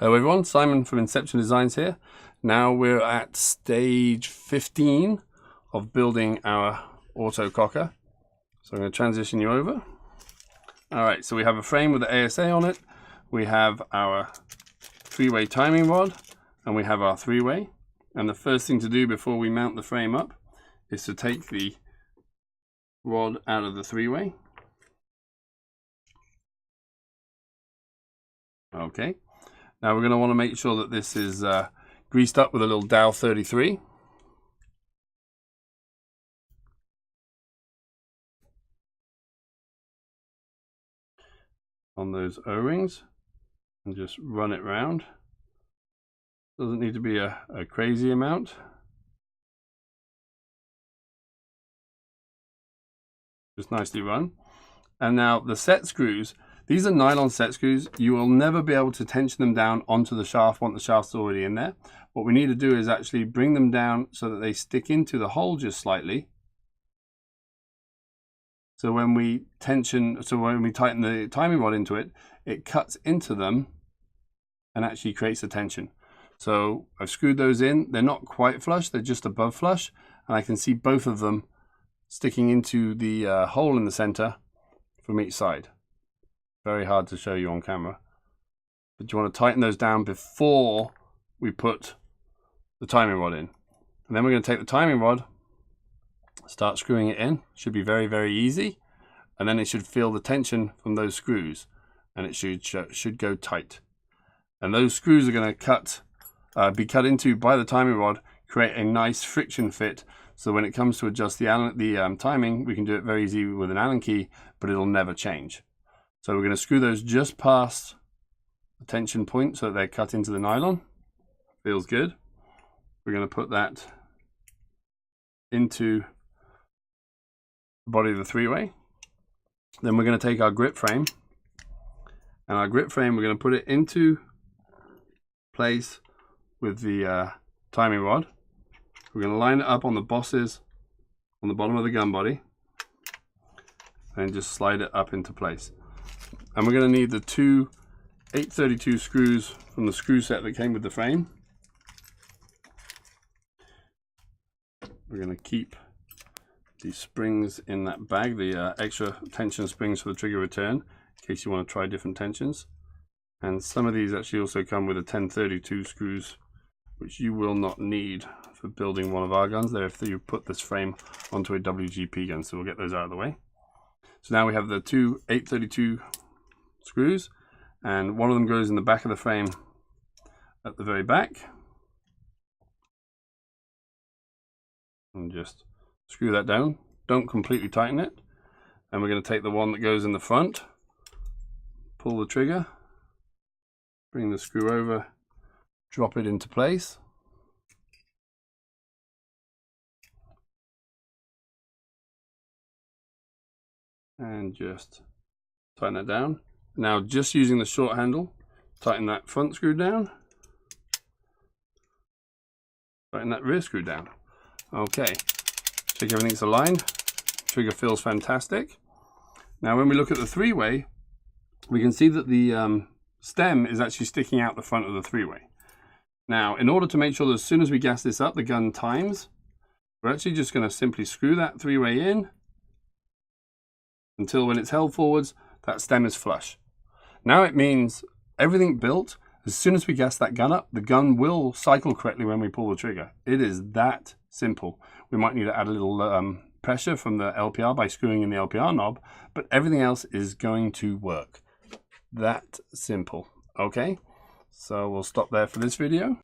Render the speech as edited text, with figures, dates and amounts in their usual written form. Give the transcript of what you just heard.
Hello everyone, Simon from Inception Designs here. Now we're at stage 15 of building our auto cocker. So I'm going to transition you over. Alright, so we have a frame with the ASA on it. We have our three-way timing rod and we have our three-way. And the first thing to do before we mount the frame up is to take the rod out of the three-way. Okay. Now we're going to want to make sure that this is greased up with a little Dow 33. On those O-rings and just run it round. Doesn't need to be a crazy amount. Just nicely run. And now the set screws. These are nylon set screws. You will never be able to tension them down onto the shaft once the shaft's already in there. What we need to do is actually bring them down so that they stick into the hole just slightly. So when we tighten the timing rod into it, it cuts into them and actually creates a tension. So I've screwed those in. They're not quite flush, they're just above flush. And I can see both of them sticking into the hole in the center from each side. Very hard to show you on camera. But you want to tighten those down before we put the timing rod in. And then we're going to take the timing rod, start screwing it in. Should be very, very easy. And then it should feel the tension from those screws. And it should go tight. And those screws are going to be cut into by the timing rod, create a nice friction fit. So when it comes to adjust the timing, we can do it very easy with an Allen key, but it'll never change. So we're going to screw those just past the tension point so that they're cut into the nylon. Feels good. We're going to put that into the body of the three-way. Then we're going to take our grip frame. And our grip frame, we're going to put it into place with the timing rod. We're going to line it up on the bosses on the bottom of the gun body. And just slide it up into place. And we're going to need the two 832 screws from the screw set that came with the frame. We're going to keep the springs in that bag, the extra tension springs for the trigger return, in case you want to try different tensions. And some of these actually also come with a 1032 screws, which you will not need for building one of our guns. There, if you put this frame onto a WGP gun, so we'll get those out of the way. So now we have the two 832 screws, and one of them goes in the back of the frame at the very back. And just screw that down. Don't completely tighten it. And we're going to take the one that goes in the front, pull the trigger, bring the screw over, drop it into place. And just tighten that down. Now just using the short handle, tighten that front screw down. Tighten that rear screw down. Okay, check everything's aligned. Trigger feels fantastic. Now when we look at the three-way, we can see that the stem is actually sticking out the front of the three-way. Now in order to make sure that as soon as we gas this up, the gun times, we're actually just going to simply screw that three-way in until when it's held forwards, that stem is flush. Now it means everything built, as soon as we gas that gun up, the gun will cycle correctly when we pull the trigger. It is that simple. We might need to add a little pressure from the LPR by screwing in the LPR knob, but everything else is going to work. That simple. Okay, so we'll stop there for this video.